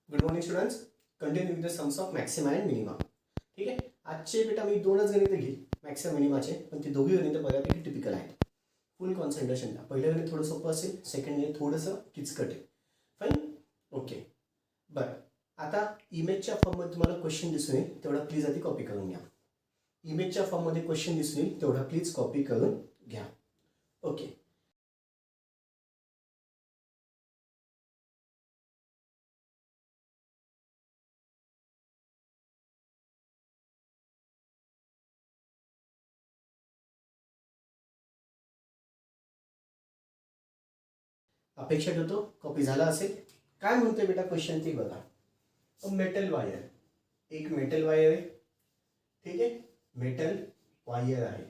Good morning students. Continue with the sums of maxima and minima. ठीक आहे. आजचे बेटा मी दोनच गणित घेईल मॅक्सिमा मिनिमाचे, पण ते दोघी गणित बऱ्यापैकी टिपिकल आहेत. फुल कॉन्सन्ट्रेशन द्या. पहिलं गणित थोडं सोपं असेल, सेकंड गणित थोडंसं किचकट आहे. Fine, okay. बरं, आता इमेजच्या फॉर्ममध्ये तुम्हाला क्वेश्चन दिसून येईल, तेवढा प्लीज आधी कॉपी करून घ्या. इमेजच्या फॉर्ममध्ये क्वेश्चन दिसून येईल, तेवढा प्लीज कॉपी करून घ्या. ओके. अपेक्षा ठेवतो कॉपी झाला असेल. काय म्हणतोय बेटा क्वेश्चन ते बघा. मेटल वायर, एक मेटल वायर आहे. ठीक आहे, मेटल वायर आहे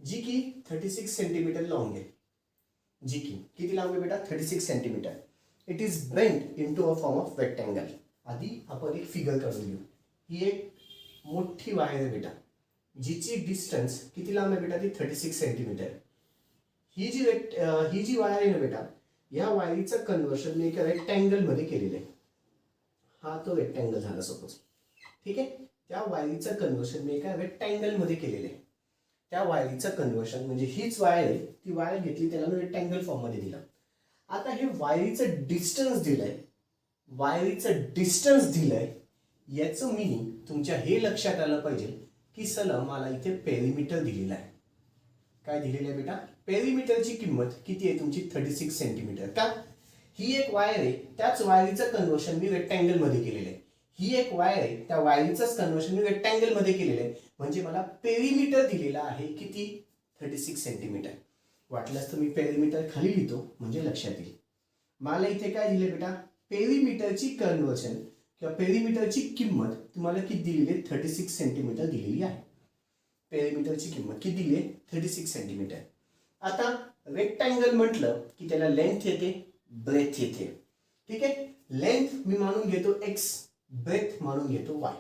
जी की 36 सेंटीमीटर लॉन्ग आहे. जी की किती लांब आहे बेटा? 36 centimetre. It is bent into a form of rectangle. आधी आपण एक फिगर काढून घेऊ. ही एक मोठी वायर आहे बेटा, जिची डिस्टन्स किती लांब आहे बेटा? ती 36 सेंटीमीटर. ही जी वायर आहे ना बेटा, या वायरीचं कन्वर्शन मी एका रेक्टँगल मध्ये केलेलं आहे. हा तो रेक्टँगल झाला सपोज. ठीक आहे, त्या वायरीचं कन्वर्शन मी एका रेक्टँगल मध्ये केलेलं आहे. त्या वायरीचं कन्वर्शन म्हणजे हीच वायर आहे, ती वायर घेतली, त्याला मी रेक्टँगल फॉर्म मध्ये दिला. आता हे वायरीचं डिस्टन्स दिलंय, वायरीचं डिस्टन्स दिलंय, याचं मिनिंग तुमच्या हे लक्षात आलं पाहिजे की चला मला इथे पेरिमीटर दिलेला आहे. काय दिलेलं आहे बेटा? पेरिमीटरची किंमत किती आहे तुमची? 36 सेंटीमीटर. का? ही एक वायर आहे, त्याच वायरीचं कन्वर्शन मी रेक्टँगल मध्ये केलेलं आहे. ही एक वायर आहे, त्या वायरीचंच कन्वर्शन मी रेक्टँगल मध्ये केलेलं आहे. म्हणजे मला पेरिमीटर दिलेला आहे किती? 36 सेंटीमीटर. वाटल्यास तर मी पेरिमीटर खाली लिहितो म्हणजे लक्षात येईल. मला इथे काय दिले बेटा? पेरिमीटरची कन्वर्शन किंवा पेरिमीटरची किंमत तुम्हाला किती दिलेली आहे? 36 सेंटीमीटर दिलेली आहे. पेरिमीटरची किंमत किती दिली आहे? 36 सेंटीमीटर. आता रेक्टँगल म्हटलं की त्याला लेंथ येते, ब्रेथ येते. ठीक आहे, लेंथ मी मानून घेतो x, ब्रेथ मानून घेतो y.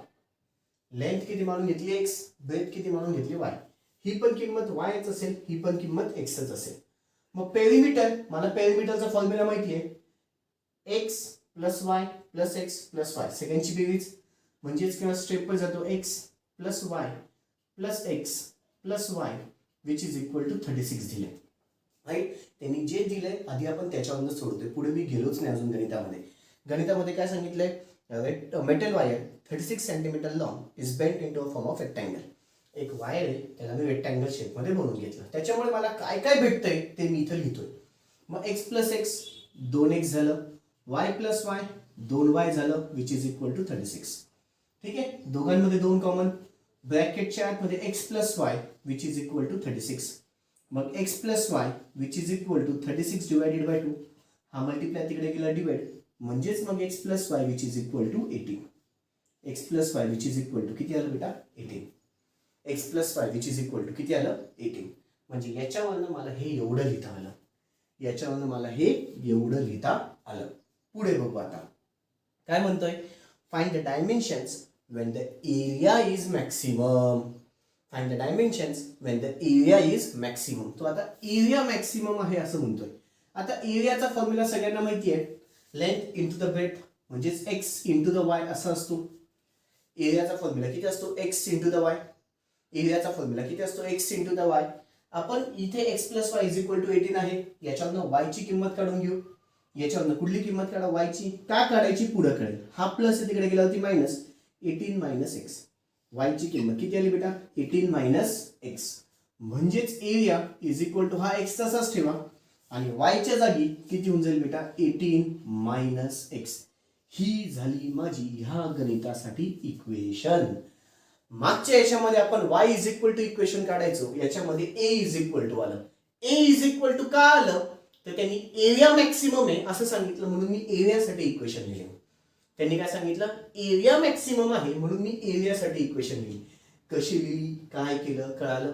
लेंथ किती मानून घेतली? x, ब्रेथ किती मानून घेतली? y. ही पण किंमत y च असेल, ही पण किंमत x च असेल. मग पेरिमीटर, मला पेरिमीटरचा फॉर्म्युला माहिती आहे, x plus y plus x plus y. सेकंडची बेरीज म्हणजेच किंवा स्टेपवर जातो x plus y plus x plus y which is equal to 36 दिले. राईट, त्यांनी जे दिलंय आधी आपण त्याच्यावरून सोडतोय, पुढे मी गेलोच नाही अजून गणितामध्ये. गणितामध्ये काय सांगितलंय? Metal wire 36 centimetre long is bent into a form of rectangle. एक वायर आहे, त्याला मी रेक्टँगल शेपमध्ये बनवून घेतलं. त्याच्यामुळे मला काय काय भेटतंय ते मी इथं लिहितोय. मग x प्लस x 2x झालं, y प्लस y 2y झालं, विच इज इक्वल टू 36. ठीक आहे, दोघांमध्ये 2 कॉमन, ब्रॅकेटच्या आतमध्ये x plus y which is equal to 36. मग x plus y which is equal to 36 divided by 2. हा मल्टिप्लाय तिकडे गेला डिवाइड, म्हणजेच मग x plus y which is equal to 18. x plus y which is equal to किती आलं बेटा? 18. x plus y which is equal to किती आलं? 18. म्हणजे याच्यावरनं मला हे एवढं लिहिता आलं, याच्यावरनं मला हे एवढं लिहिता आलं. पुढे बघू आता काय म्हणतोय. Find the dimensions when the area is maximum. Find the dimensions when the area is maximum. तो आता एरिया मॅक्सिमम आहे असं म्हणतोय. आता एरियाचा फॉर्म्युला सगळ्यांना माहिती आहे, लेंथ इंटू द ब्रेथ म्हणजेच x इंटू द y असा असतो. एरियाचा फॉर्म्युला किती असतो? x into the y. एरियाचा फॉर्म्युला किती असतो? x into the y. आपण इथे x plus y is equal to 18 आहे, याच्यावरनं y ची किंमत काढून घेऊ. याच्यावरनं कुठली किंमत काढा? y ची. का काढायची? पुढे कळेल. हा प्लस तिकडे गेला होती मायनस, 18 मायनस एक्स. वाय ची किंमत किती आली बेटा? 18 मायनस एक्स. म्हणजेच एरिया इज इक्वल टू हा एक्स तसाच ठेवा आणि वायच्या जागी किती होऊन जाईल बेटा? 18 मायनस एक्स. ही झाली माझी ह्या गणितासाठी इक्वेशन. मागच्या याच्यामध्ये आपण y is equal to equation काढायचो, याच्यामध्ये a इज इक्वल टू आलं. a इज इक्वल टू का आलं? तर त्यांनी एरिया मॅक्सिमम आहे असं सांगितलं म्हणून मी एरियासाठी इक्वेशन लिहिले. त्यांनी काय सांगितलं? एरिया मॅक्सिमम आहे म्हणून मी एरियासाठी इक्वेशन लिहिली. कशी लिहिली, काय केलं कळालं.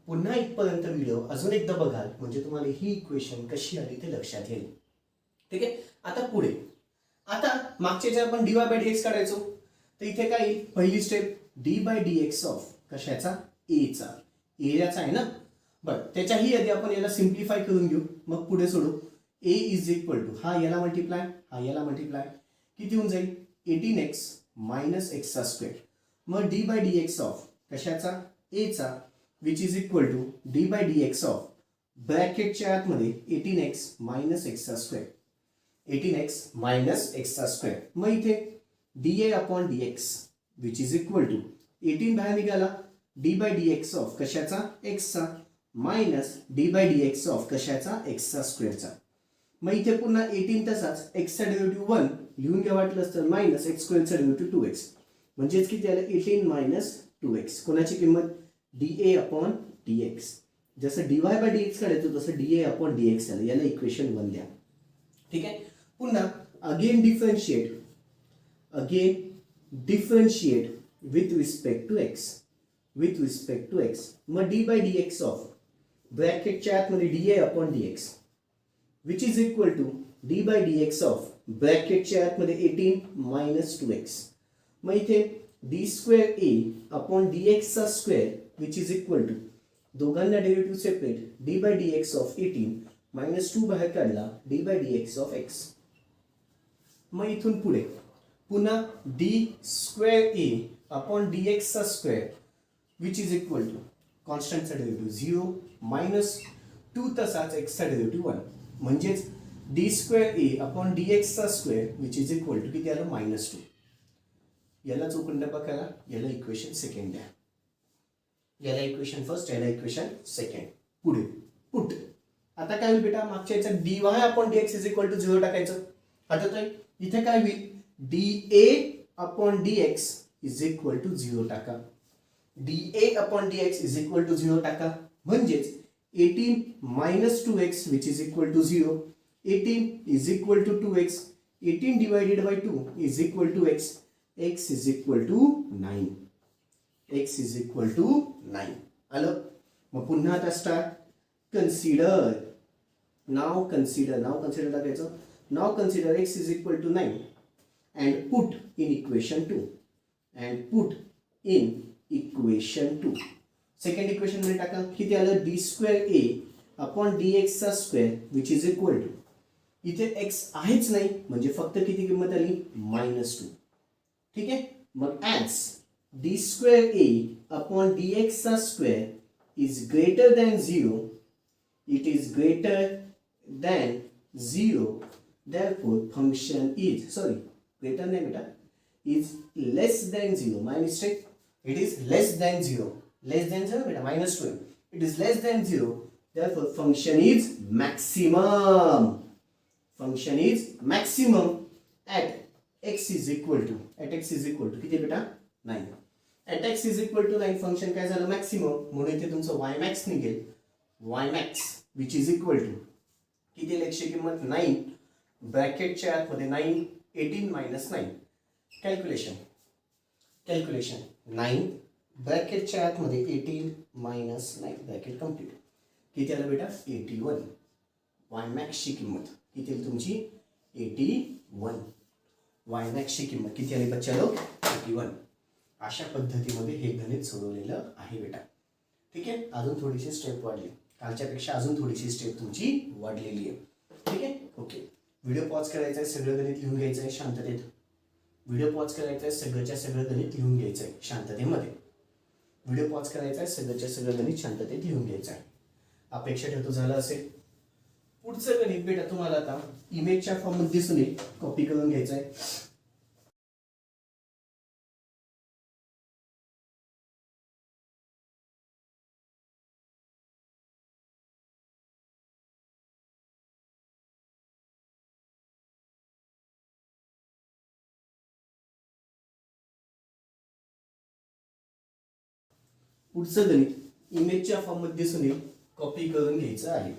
पुन्हा इथपर्यंत व्हिडिओ अजून एकदा बघाल म्हणजे तुम्हाला ही इक्वेशन कशी आली ते लक्षात येईल. ठीक आहे, आता पुढे. आता मागच्या जे आपण dy बाय dx काढायचो, तर इथे काय येईल? पहिली step d by dx of कशाचा? a चा. एरियाचा आहे ना. बरं, त्याच्याही आधी आपण याला सिम्प्लिफाय करून घेऊ, मग पुढे सोडू. a इज इक्वल टू हा याला मल्टिप्लाय, हा याला मल्टिप्लाय, किती होऊन जाईल 18x मायनस एक्सचा स्क्वेअर. मग d by d x of कशाचा एचा which is equal to d by d x of ब्रॅकेटच्या आतमध्ये 18x मायनस एक्सचा स्क्वेअर. 18x मायनस एक्सचा स्क्वेअर. मग इथे d a upon d x which is equal to 18 बाहेर निघाला d by d x of कशाचा एक्सचा minus d by d x of कशाचा एक्सचा स्क्वेअरचा. मग इथे पुन्हा 18 तसाच एक्सचा डेरिव्हेटिव्ह 1 लिहून घ्या वाटलं तर मायनस एक्स स्क्वेअरचा डेरिव्हेटिव्ह 2x म्हणजेच किती आलं 18 मायनस 2x. कोणाची किंमत d a upon d x. जसं d y by d x काढायचो तसं d a upon d x आलं. याला इक्वेशन 1 द्या. ठीक आहे. पुन्हा again differentiate with respect to x. मग d by dx of ब्रॅकेटच्या आतमध्ये dA upon dx which is equal to d by dx of ब्रॅकेटच्या आतमध्ये 18 minus 2x. मग इथे d square a upon dx चा square which is equal to दोघांना derivative separate d by dx of 18 minus 2 बाहेर काढला d by dx of x. मग इथून पुढे पुन्हा d square a upon d एक्सचा square which is equal to कॉन्स्टंटचा डेरिव्हेटिव्ह 0 मायनस 2 तसाच एक्सचा डेरिव्हेटिव्ह 1 म्हणजेच d square a upon d एक्सचा square which is equal to किती आलं मायनस 2. याला चौकंड बघायला याला इक्वेशन सेकंड द्या. याला इक्वेशन फर्स्ट याला इक्वेशन सेकंड. पुढे पुट आता काय होईल बेटा मागच्या याच्यात d y upon d x is equal to 0 टाकायचं. आठवतोय इथे काय होईल d a upon d x is equal to 0 टाका. D a upon d x is equal to 0 टाका म्हणजेच 18 minus 2x which is equal to 0. 18 is equal to 2x. 18 divided by 2 is equal to x. x is equal to 9. x is equal to 9 आलं. मग पुन्हा आता start consider. नाव consider टाकायचं. नाव consider x is equal to 9 and put in equation 2. Second equation मध्ये टाका किती आलं d square a upon d एक्सचा square which is equal to इथे x आहेच नाही म्हणजे फक्त किती किंमत आली मायनस 2. ठीक आहे. मग as d square a upon d एक्सचा square is greater than 0 it is greater than 0 therefore function is greater than beta is less than 0. My mistake. It is less than 0 beta minus 2. It is less than 0 therefore function is maximum at x is equal to किती बेटा 9. at x is equal to 9 function काय झालं maximum म्हणून इथे तुमचं y max निघेल. y max which is equal to किती लेखची किंमत 9 ब्रॅकेटच्या आतमध्ये 9 18 मायनस 9. कॅल्क्युलेशन 9 ब्रॅकेटच्या आतमध्ये 18 मायनस 9 ब्रॅकेट कम्प्लीट. किती आलं बेटा 81. वाय मॅक्सची किंमत किती आली तुमची 81. वाय मॅक्सची किंमत किती आली बच्चालो 81. अशा पद्धतीमध्ये हे गणित सोडवलेलं आहे बेटा. ठीक आहे. अजून थोडीशी स्टेप वाढली कालच्यापेक्षा अजून थोडीशी स्टेप तुमची वाढलेली आहे. ठीक आहे. ओके. व्हिडिओ पॉज करायचा आहे सगळं गणित लिहून घ्यायचं आहे शांततेत. व्हिडिओ पॉज करायचा आहे सगळंच्या सगळं गणित लिहून घ्यायचं आहे शांततेमध्ये. व्हिडिओ पॉज करायचा आहे सगळंच्या सगळं गणित शांततेत लिहून घ्यायचं आहे. अपेक्षा ठेवतो झालं असेल. पुढचं गणित बेटा तुम्हाला आता इमेजच्या फॉर्ममध्ये दिसून येईल कॉपी करून घ्यायचं आहे. पुढचं गणित इमेजच्या फॉर्ममध्ये दिसून येईल कॉपी करून घ्यायचं आहे.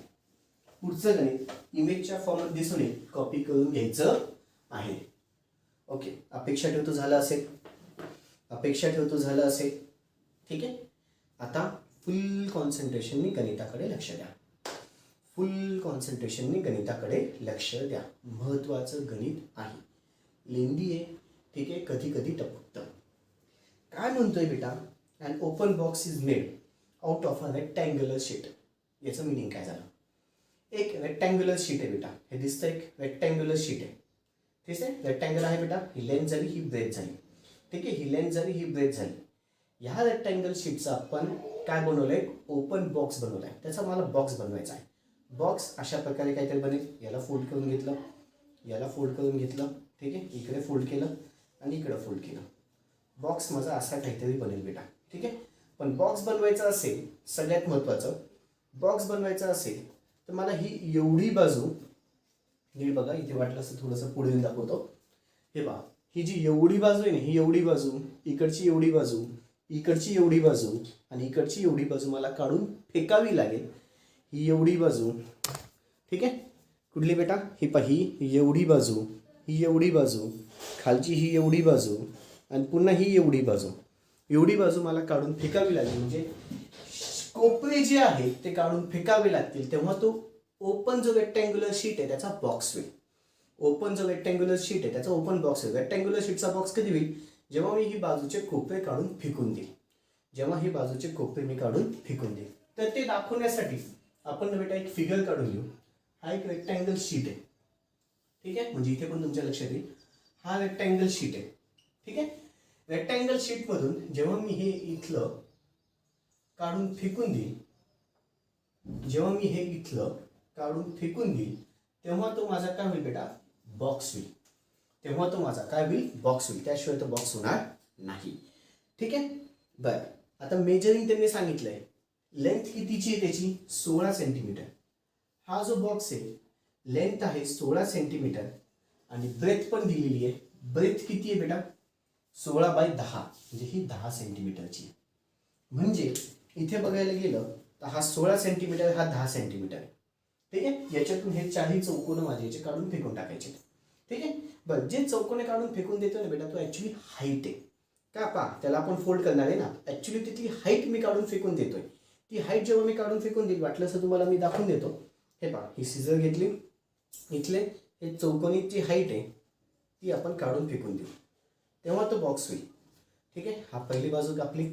पुढचं गणित इमेजच्या फॉर्ममध्ये दिसून येईल कॉपी करून घ्यायचं आहे. ओके. अपेक्षा ठेवतो झालं असेल. ठीक आहे. आता फुल कॉन्सन्ट्रेशननी गणिताकडे लक्ष द्या. महत्वाचं गणित आहे. लेंदी आहे. ठीक आहे. कधी कधी टपकतं. काय म्हणतोय बेटा an open box is made out of a rectangular sheet. याचं मीनिंग काय झालं. एक रेक्टँग्युलर शीट आहे बेटा. हे दिसतं एक रेक्टँग्युलर शीट आहे. ठीक आहे, रेक्टँगल आहे बेटा, ही लेंथ झाली, ही ब्रेथ झाली. ठीक आहे, ही लेंथ झाली, ही ब्रेथ झाली. ह्या रेक्टँगल शीटचा आपण काय बनवलंय, ओपन बॉक्स बनवलाय. त्याचा मला बॉक्स बनवायचा आहे. बॉक्स अशा प्रकारे काहीतरी बनेल. याला फोल्ड करून घेतलं, याला फोल्ड करून घेतलं. ठीक आहे, इकडे फोल्ड केलं आणि इकडे फोल्ड केलं. बॉक्स माझा असा काहीतरी बनेल बेटा. ठीक आहे, पण बॉक्स बनवायचा असेल, सगळ्यात महत्त्वाचं, बॉक्स बनवायचा असेल तर मला ही एवढी बाजू, नीट बघा, इथे वाटलं असं थोडंसं पुढे येऊन दाखवतो. हे पहा, ही जी एवढी बाजू आहे ना, ही एवढी बाजू, इकडची एवढी बाजू, इकडची एवढी बाजू आणि इकडची एवढी बाजू मला काढून फेकावी लागेल. ही एवढी बाजू, ठीक आहे, कुठली बेटा, ही पहा, ही एवढी बाजू, ही एवढी बाजू, खालची ही एवढी बाजू आणि पुन्हा ही एवढी बाजू. एवढी बाजू मला काढून फेकावी लागेल. म्हणजे कोपरे जे आहेत ते काढून फेकावे लागतील. तेव्हा तो ओपन जो रेक्टँग्युलर शीट आहे त्याचा बॉक्स होईल. ओपन जो रेक्टँग्युलर शीट आहे त्याचा ओपन बॉक्स होईल. रेक्टँग्युलर शीटचा बॉक्स कधी होईल, जेव्हा मी ही बाजूचे कोपरे काढून फेकून देईल. जेव्हा ही बाजूचे कोपरे मी काढून फेकून देईल. तर ते दाखवण्यासाठी आपण बेटा एक फिगर काढून घेऊ. हा एक रेक्टँगल शीट आहे. ठीक आहे, म्हणजे इथे पण तुमच्या लक्षात येईल, हा रेक्टँगल शीट आहे. ठीक आहे, रेक्टँगल शीट मधून जेव्हा मी हे इथलं काढून फेकून देईल, जेव्हा मी हे इथलं काढून फेकून देईल, तेव्हा तो माझा काय होईल बेटा, बॉक्स होईल. तेव्हा तो माझा काय होईल, बॉक्स होईल. त्याशिवाय तो बॉक्स होणार नाही. ठीक आहे, बरं. आता मेजरिंग त्यांनी सांगितलंय, लेंथ कितीची आहे त्याची, 16 सेंटीमीटर. हा जो बॉक्स आहे, लेंथ आहे 16 सेंटीमीटर आणि ब्रेथ पण दिलेली आहे. ब्रेथ किती आहे बेटा, 16/10, म्हणजे ही 10 सेंटीमीटरची. म्हणजे इथे बघायला गेलं तर हा 16 सेंटीमीटर, हा 10 सेंटीमीटर. ठीक आहे, याच्यातून हे चारही चौकोन माझे याचे काढून फेकून टाकायचे. ठीक आहे, बरं. जे चौकोने काढून फेकून देतो ना बेटा, तो ऍक्च्युली हाईट आहे का, पा त्याला आपण फोल्ड करणार आहे ना, ऍक्च्युली तिथली हाईट मी काढून फेकून देतोय. ती हाईट जेव्हा मी काढून फेकून देईल, वाटलं असं तुम्हाला मी दाखवून देतो. हे पहा, ही सिझर घेतली, इथले हे चौकोनी जी हाईट आहे ती आपण काढून फेकून देऊ, तेव्हा तो बॉक्स होईल. ठीक आहे, हा पहिली बाजू कापली.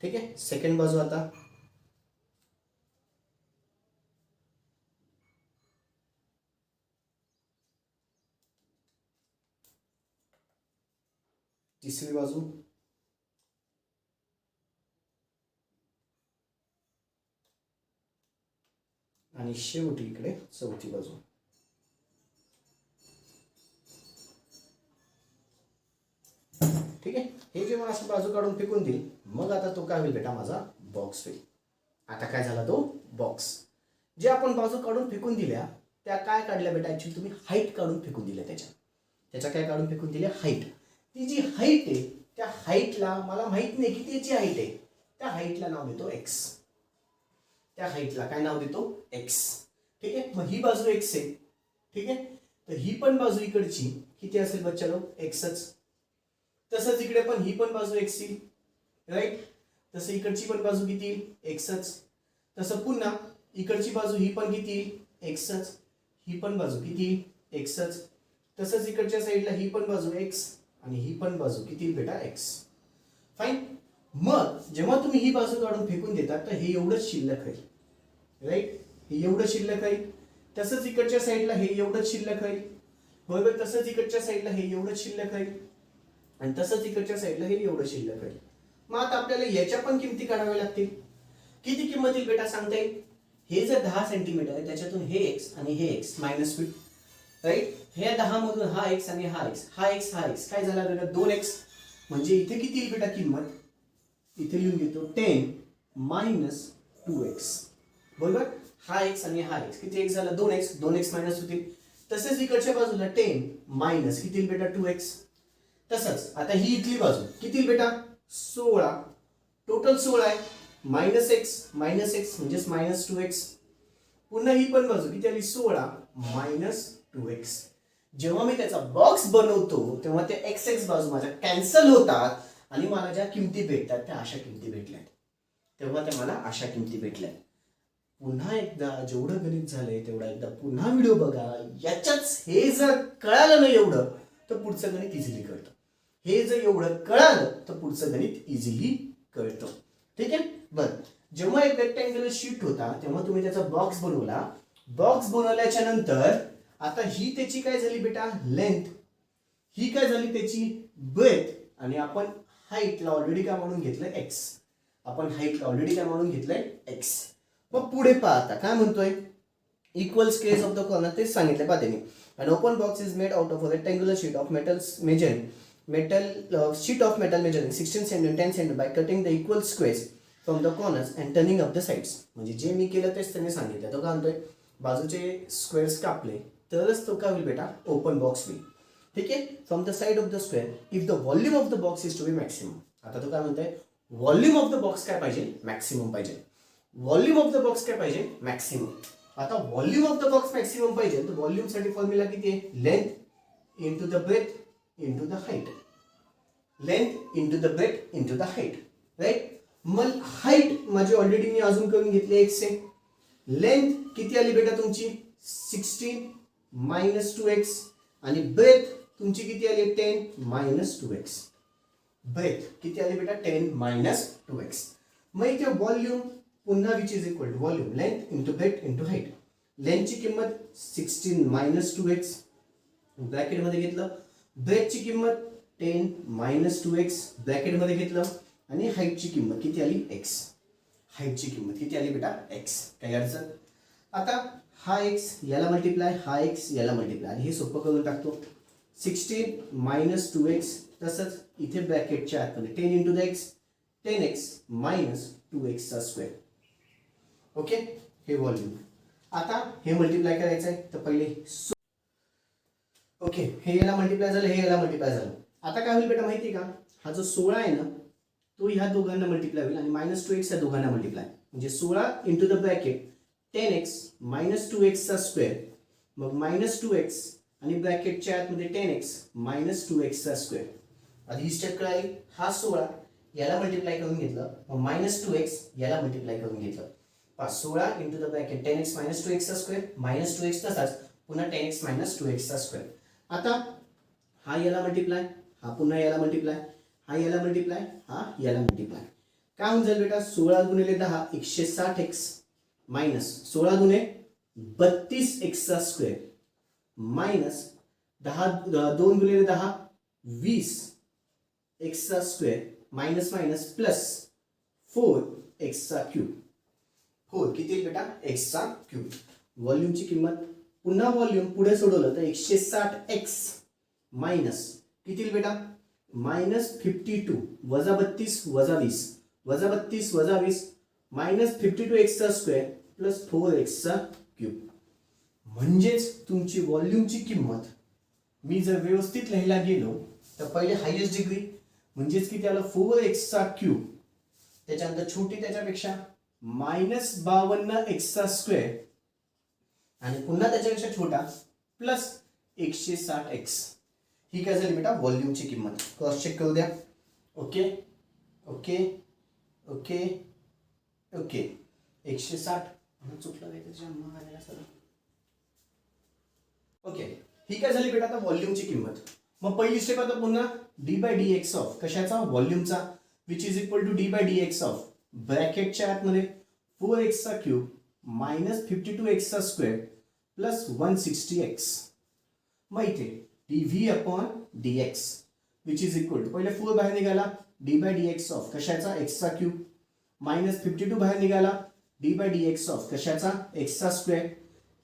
ठीक आहे, सेकंड बाजू आता तिसरी बाजू, आणि शेवटी इकडे चौथी बाजू. ठीक आहे, हे जेव्हा अशी बाजू काढून फेकून देईल, मग आता तो काय होईल बेटा, माझा बॉक्स होईल. आता काय झाला तो बॉक्स. जे आपण बाजू काढून फेकून दिल्या त्या काय काढल्या बेटा, ऍक्च्युली तुम्ही हाईट काढून फेकून दिल्या. त्याच्या काय काढून फेकून दिल्या, हाईट. ती जी हाईट आहे त्या हाईटला मला माहित नाही किती याची हाईट आहे, त्या हाईटला नाव देतो एक्स. त्या हाईटला काय नाव देतो, एक्स. ठीक आहे, मग ही बाजू एक्स आहे. ठीक आहे, तर ही पण बाजू इकडची किती असेल बच्चांनो, एक्सच. तसंच इकडे पण ही पण बाजू एक्स येईल, राईट. तसं इकडची पण बाजू किती येईल, एक्सच. तसं पुन्हा इकडची बाजू ही पण किती येईल, एक्सच. ही पण बाजू किती येईल, एक्सच. तसंच इकडच्या साईडला ही पण बाजू एक्स आणि ही पण बाजू किती बेटा, एक्स. फाईन. मग जेव्हा तुम्ही ही बाजू काढून फेकून देतात तर हे एवढंच शिल्लक राहील, राईट. हे एवढं शिल्लक राहील. तसंच इकडच्या साईडला हे एवढंच शिल्लक राहील, बरोबर. तसंच इकडच्या साईडला हे एवढंच शिल्लक राहील आणि तसंच इकडच्या साईडला हे एवढं शिल्लक राहील. मग आता आपल्याला याच्या पण किमती काढाव्या लागतील. किती किंमत येईल बेटा, सांगता येईल. हे जर 10 सेंटीमीटर आहे, त्याच्यातून हे एक्स आणि हे एक्स मायनस होईल, राईट. हे 10 मधून हा एक्स आणि हा एक्स, हा एक्स हा एक्स काय झाला बेटा, 2x. म्हणजे इथे किती येईल बेटा किंमत, इथे लिहून घेतो 10 मायनस 2x, बरोबर. हा एक्स आणि हा एक्स किती, एक्स झाला 2x, 2x मायनस होतील. तसेच इकडच्या बाजूला 10 मायनस किती येईल बेटा, 2x. तसंच आता ही इथली बाजू किती येईल बेटा, 16. टोटल 16 आहे, मायनस एक्स म्हणजेच मायनस 2x. पुन्हा ही पण बाजू किती आली, 16 मायनस 2x. जेव्हा मी त्याचा बॉक्स बनवतो तेव्हा ते एक्स एक्स बाजू माझ्या कॅन्सल होतात आणि मला ज्या किमती भेटतात त्या अशा किमती भेटल्यात. तेव्हा त्या मला अशा किमती भेटल्यात. पुन्हा एकदा जेवढं गणित झालंय तेवढा एकदा पुन्हा व्हिडिओ बघा. याच्याच हे जर कळालं नाही एवढं तर पुढचं गणित इझिली कळतं. हे जर एवढं कळालं तर पुढचं गणित इझिली कळतं. ठीक आहे, बरं. जेव्हा एक रेक्टँग्युलर शीट होता तेव्हा तुम्ही त्याचा बॉक्स बनवला. बॉक्स बनवल्याच्या नंतर आता ही त्याची काय झाली बेटा लेंथ, ही काय झाली त्याची ब्रेथ, आणि आपण हाईटला ऑलरेडी काय म्हणून घेतलंय एक्स. आपण हाईटला ऑलरेडी काय म्हणून घेतलंय एक्स. मग पुढे पहा आता काय म्हणतोय, equal scales of the corner तेच सांगितले पाहते मी. An open box is made out of a rectangular sheet of metal measuring 16 cm 10 cm by cutting the equal squares from the corners and turning up the sides. म्हणजे जे मी केलं तेच त्यांनी सांगितलं. तो काय म्हणतोय, बाजूचे स्क्वेअर्स कापले तरच तो काय होईल बेटा ओपन बॉक्स होईल. ठीक आहे. From the side of the square if the volume of the box is to be maximum. आता तो काय म्हणतोय, व्हॉल्यूम ऑफ द बॉक्स काय पाहिजे, मॅक्सिमम पाहिजे. व्हॉल्यूम ऑफ द बॉक्स काय पाहिजे, मॅक्सिमम. आता volume of the box maximum पाहिजे तर व्हॉल्यूम साठी फॉर्म्युला किती आहे, length into the breadth into the height. Length into the breadth into the height. Right. मग हाईट माझी ऑलरेडी मी अजून करून घेतली एक्स आहे. लेंथ किती आली बेटा तुमची 16 मायनस 2x आणि ब्रेथ तुमची किती आली 10 मायनस 2x. ब्रेथ किती आली बेटा 10 मायनस 2x. मग इथे व्हॉल्यूम पुन्हा which is equal to volume length into breadth into height. लेंथची किंमत 16 मायनस 2x ब्रॅकेटमध्ये घेतलं, ब्रेथची किंमत 10 मायनस 2x ब्रॅकेटमध्ये घेतलं, आणि हाईटची किंमत किती आली x. हाईटची किंमत किती आली बेटा x. काही अडचण. आता हा x याला मल्टिप्लाय, हा x याला मल्टिप्लाय, आणि हे सोपं करून टाकतो. 16 मायनस 2x तसंच इथे ब्रॅकेटच्या आतमध्ये 10 into the x 10x minus 2x चा स्क्वेअर. ओके. हे व्हॉल्यूम. आता हे मल्टिप्लाय करायचं आहे तर पहिले ओके हे याला मल्टिप्लाय झालं, हे याला मल्टिप्लाय झालं. आता काय होईल बेटा माहिती का, हा जो 16 आहे ना तो ह्या दोघांना मल्टिप्लाय होईल आणि मायनस 2x या दोघांना मल्टिप्लाय, म्हणजे 16 into the bracket 10x minus 2x चा स्क्वेअर, मग मायनस 2x आणि ब्रॅकेटच्या आतमध्ये 10x मायनस 2x चा स्क्वेअर. आधी ही स्टेप कळाली. हा 16 याला मल्टिप्लाय करून घेतलं, मग मायनस 2x याला मल्टिप्लाय करून घेतलं. 16 into the bracket 10x minus 2x चा स्क्वेअर मायनस 2x तसाच पुन्हा 10x मायनस 2x चा स्क्वेअर. आता हा याला मल्टिप्लाय, हा पुन्हा याला मल्टिप्लाय, हा याला मल्टिप्लाय, हा याला मल्टिप्लाय. काय होऊन जाईल बेटा 16 गुणिले 10 160x मायनस 16 गुणे 32x चा स्क्वेअर मायनस 2 गुणिले 10 20x चा square minus minus plus 4x चा क्यूब. 4 किती येईल बेटा x चा क्यूब. व्हॉल्यूमची किंमत पुन्हा व्हॉल्यूम पुढे सोडवलं तर 160x मायनस किती येईल बेटा मायनस 52 वजा 32 वजा 20 वजा 32 वजा 20 मायनस 52x चा स्क्वेअर प्लस 4x चा क्यूब. म्हणजेच तुमची व्हॉल्यूमची किंमत मी जर व्यवस्थित लिहायला गेलो तर पहिले हायेस्ट डिग्री म्हणजेच किती आलं 4x चा क्यूब, त्याच्यानंतर छोटी त्याच्यापेक्षा मायनस 52x चा स्क्वेअर आणि पुन्हा त्याच्यापेक्षा छोटा प्लस 160x. ही काय झाली बेटा व्हॉल्यूमची किंमत. क्रॉस चेक करू द्या. ओके ओके ओके ओके 160 चुकलं काय त्याच्या. ओके ही काय झाली बेटा आता व्हॉल्यूमची किंमत. मग पहिली स्टेप आता पुन्हा d बाय dx ऑफ कशाचा व्हॉल्यूमचा which is equal to d by dx of ब्रॅकेटच्या आतमध्ये 4x चा क्यूब मायनस 52x चा स्क्वेअर प्लस 160x. मग इथे dv upon dx which is equal to पहिले 4 बाहेर निघाला d बाय dx ऑफ कशाचा x चा क्यूब मायनस 52 बाहेर निघाला d बाय dx ऑफ कशाचा x चा स्क्वेअर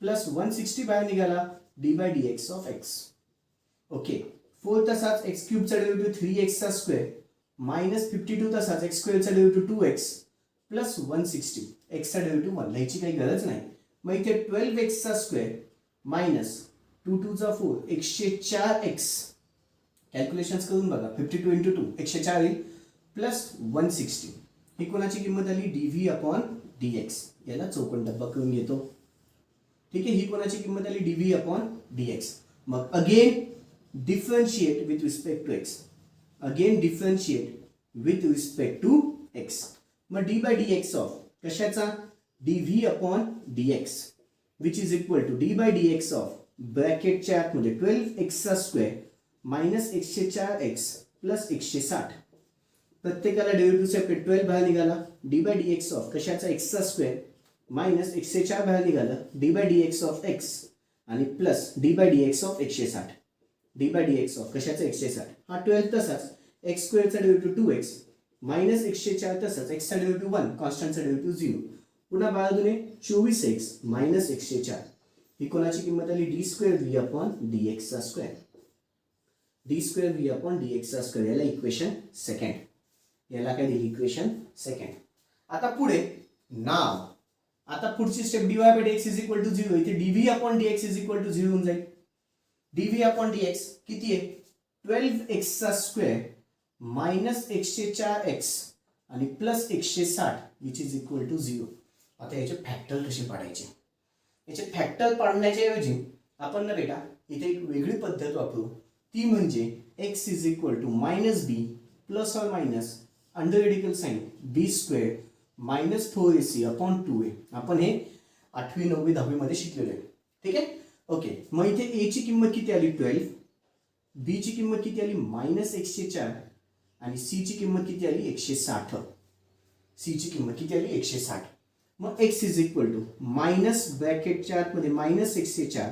प्लस 160 बाहेर निघाला d by dx of x. Okay 4 तसाच x क्यूब चा डेरिव्हेटिव्ह 3x चा स्क्वेअर मायनस 52 तसाच x स्क्वेअर चा डेरिव्हेटिव्ह 2x प्लस 160 x चा डेरिव्हेटिव्ह 1 लिहायची काही गरज नाही. मग इथे 12x चा स्क्वेअर मायनस 2 2 चा 4 104x कॅल्क्युलेशन्स करून बघा 52 इंटू 2 104 येईल प्लस 160. ही कोणाची किंमत आली dv अपॉन dx. याला चौकोन डब्बा करून घेतो. ठीक आहे. ही कोणाची किंमत आली dv अपॉन dx. मग again differentiate with respect to x. Again differentiate with respect to x. मग d बाय dx ऑफ कशाचा dv upon dx which is equal to d by dx of ब्रॅकेटच्या आतमध्ये 12x चा square minus 104x plus 160. प्रत्येकाला derivative separate 12 बाहेर निघाला d by dx of कशाचा x चा स्क्वेअर मायनस 104 बाहेर निघाला d by dx of x आणि plus d by d x of 160. D by d x of कशाचं 160. हा 12 तसाच एक्स स्क्वेअरचा डेरिव्हेटिव्ह 2x मायनस 104 तसाच एक्सचा डेरिव्हेटिव्ह 1 कॉन्स्टंटचा डेरिव्हेटिव्ह 0. पुन्हा बाळादुने 24x मायनस 104 ही कोणाची किंमत आली d square v upon d एक्सचा square. D square v upon d एक्सचा स्क्वेअर याला इक्वेशन सेकंड. याला काय दिली इक्वेशन सेकंड. आता पुढे नाव आता पुढची step d y by d x is equal to 0. इथे d v upon d x is equal to 0 होऊन जाईल. D v upon d x किती आहे 12x चा स्क्वेअर मायनस 104x आणि plus 160 which is equal to 0. आता याचे factor कसे पाडायचे. याचे फॅक्टर पाडण्याच्या ऐवजी आपण ना बेटा इथे एक वेगळी पद्धत वापरू. ती म्हणजे x is equal to minus b plus और minus under radical sign b square minus 4ac upon 2a. आपण हे 8वी 9वी 10वी मध्ये शिकलेलो आहे. ठीक आहे ओके. मग इथे a ची किंमत किती आली 12, b ची किंमत किती आली मायनस 104 आणि c ची किंमत किती आली 160. c ची किंमत किती आली 160. मग x is equal to minus ब्रॅकेटच्या आतमध्ये मायनस 104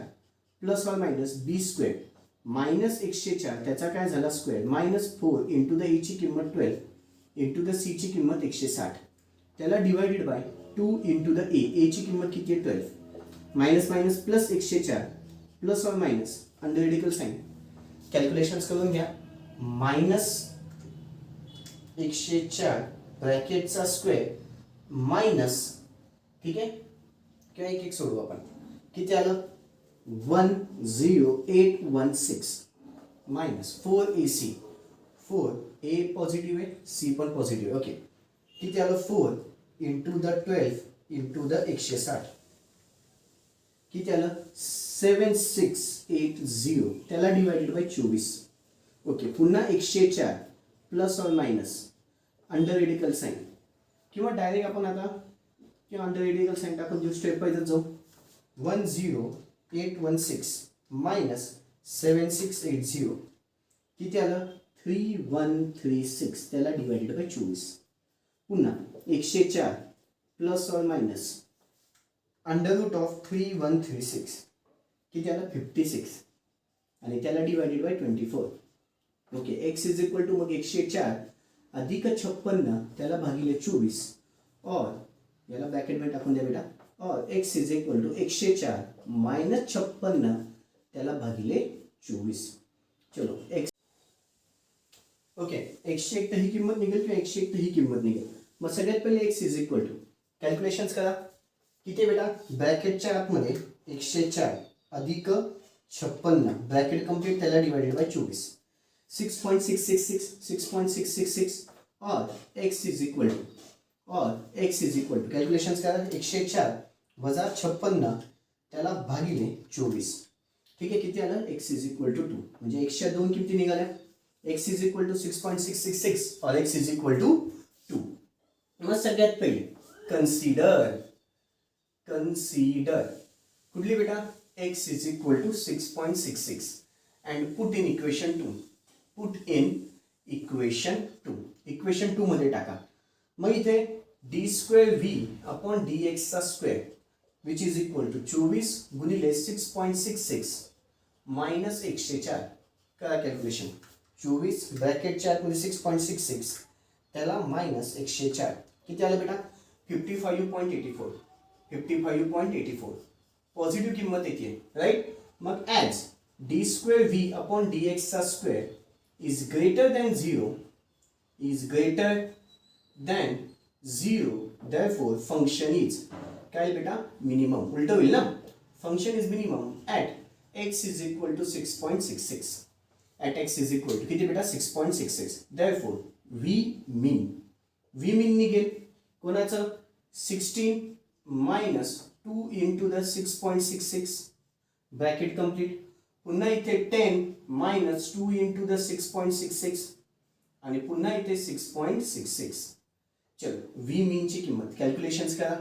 प्लस और मायनस बी स्क्वेअर मायनस 104 त्याचा काय झाला square minus 4 into the a ची किंमत 12 इंटू द सी ची किंमत 160 त्याला divided by 2 into the a ची किंमत किती आहे 12 मायनस मायनस प्लस 104 प्लस और minus under radical sign calculations करून घ्या. मायनस 104 ब्रॅकेटचा स्क्वेअर मायनस ठीक आहे किंवा एक एक सोडू आपण किती आलं 10816 मायनस 4ac 4a पॉझिटिव्ह आहे c पण पॉझिटिव्ह आहे. ओके किती आलं 4 इंटू द 12 इंटू द 160 किती आलं 7680 त्याला डिवायडेड बाय 24. ओके पुन्हा 104 प्लस और मायनस अंडर रेडिकल साइन किंवा डायरेक्ट आपण आता किंवा अंडर रेडिकल साइन टाकून देऊ स्टेप बाय जाऊ 10816 मायनस 7680 किती आलं 3136 त्याला डिवायडेड बाय 24. पुन्हा 104 प्लस और मायनस अंडर रूट ऑफ 3136 किती आलं 56 आणि त्याला divided by 24. Okay x is equal to मग 104 अधिक 56 त्याला भागिले 24 और याला ब्रॅकेट मध्ये टाकून द्या बेटा और x is equal to 104 minus 56 त्याला भागिले 24. चलो x ओके 101 ही किंमत निघेल किंवा 101 ही किंमत निघेल. मग सगळ्यात पहिले x is equal to calculations करा किती बेटा ब्रॅकेटच्या आतमध्ये 104 अधिक 56 ब्रॅकेट कंप्लीट त्याला डिवायडेड बाय 24 6.666 6.666 और x is equal to calculations करा 104 वजा 56 त्याला भागिले 24. ठीक आहे किती आलं x इज इक्वल टू 2 म्हणजे 102 किमती निघाल्या. x इज इक्वल टू 6.666 और x इज इक्वल टू 2. मग सगळ्यात पहिले कन्सिडर कुठली बेटा x is equal to 6.66 and put in equation 2. Equation 2 मध्ये टाका. मग इथे d square v upon d एक्सचा square which is equal to 24 गुणिले 6.66 मायनस 104 करा कॅल्क्युलेशन 24 ब्रॅकेटच्या आतमध्ये 6.66 त्याला मायनस 104 किती आलं बेटा 55.84 पॉझिटिव्ह किंमत येते राईट. मग as d square v upon d एक्सचा square is greater than 0 therefore function is काय बेटा मिनिमम उलट होईल ना. Function is minimum at x is equal to 6.66 at x is equal to किती बेटा 6.66. therefore v मीन निघेल कोणाचं 16 minus 2 into the 6.66 bracket complete. पुन्हा इथे 10 मायनस 2 इंटू द 6.66 आणि पुन्हा इथे 6.66. चलो व्ही मीनची किंमत कॅल्क्युलेशन्स करा.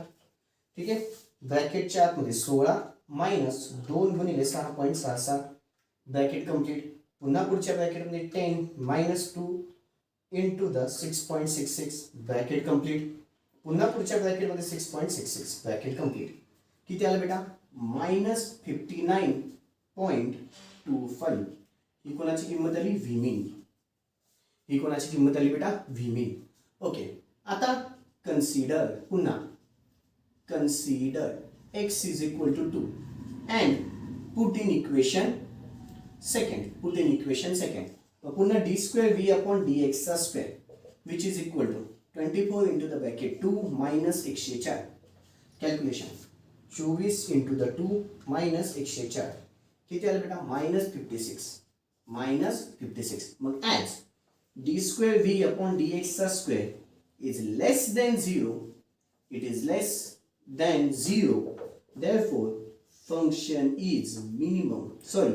ठीक आहे ब्रॅकेटच्या आतमध्ये 16 मायनस 2 गुणिले 6.66 ब्रॅकेट कंप्लीट. पुन्हा पुढच्या ब्रॅकेटमध्ये 10 minus 2 into the 6.66 bracket complete. पुन्हा पुढच्या ब्रॅकेटमध्ये 6.66 ब्रॅकेट कंप्लीट. किती आलं बेटा -59.25 ही कोणाची किंमत आली व्ही मीन. ही कोणाची किंमत आली बेटा व्ही मीन. ओके आता कन्सिडर पुन्हा consider x is equal to 2 and put in equation second. Put in equation second. पुन्हा d square v upon d एक्सचा square which is equal to 24 into the bracket 2 minus 104. Calculation 24 into the 2 minus 104 किती आलं बेटा -56. मग as d square v upon d एक्सचा square is less than 0, it is less than 0, therefore function is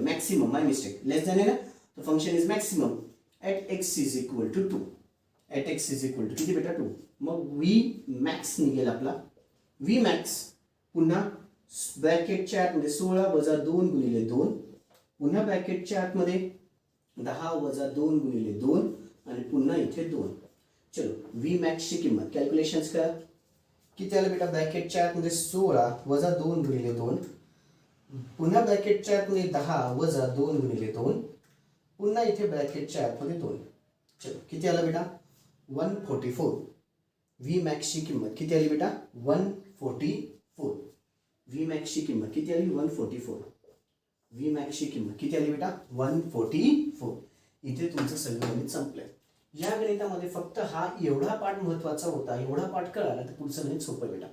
maximum, my mistake, less than है ना, तो function is maximum at x is equal to 2. at x is equal to किती बेटा 2. मग v max निघेल आपला. v max पुन्हा ब्रॅकेटच्या आतमध्ये 16 वजा 2 गुणिले 2, पुन्हा ब्रॅकेटच्या आतमध्ये 10 वजा 2 गुणिले 2 आणि पुन्हा इथे 2. चलो v max ची किंमत कॅल्क्युलेशन्स करा. किती आलं बेटा ब्रॅकेटच्या आतमध्ये 16 वजा 2 गुणिले 2, पुन्हा ब्रॅकेटच्या आतमध्ये 10 वजा 2 गुणिले 2, पुन्हा इथे ब्रॅकेटच्या आतमध्ये 2. चलो किती आलं बेटा 144. व्ही मॅक्सची किंमत किती आली बेटा 144. व्ही मॅक्सची किंमत किती आली 144. व्ही मॅक्सची किंमत किती आली बेटा 144. इथे तुमचं सगळं गणित संपलंय. या गणितामध्ये फक्त हा एवढा पाठ महत्वाचा होता. एवढा पाठ कळाला तर पुढचं गणित सोपं बेटा.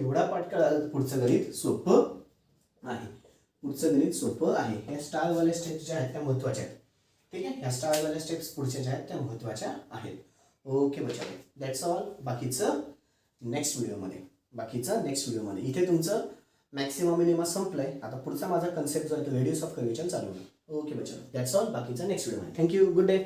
एवढा पाठ कळाला तर पुढचं गणित सोपं आहे. पुढचं गणित सोपं आहे. ह्या स्टारवाल्या स्टेप्स ज्या आहेत त्या महत्वाच्या आहेत. ठीक आहे. ह्या स्टारवाल्या स्टेप्स पुढच्या ज्या आहेत त्या महत्वाच्या आहेत. ओके बच्चा दॅट्स ऑल. बाकीचं नेक्स्ट व्हिडिओमध्ये इथे तुमचं मॅक्सिमम मिनिमम संपलंय. आता पुढचा माझा कन्सेप्ट जो आहे तो रेडियस ऑफ कर्वेचर चालू आहे. ओके बच्चा दॅट्स ऑल. बाकीचं नेक्स्ट व्हिडिओमध्ये. थँक्यू. Good day.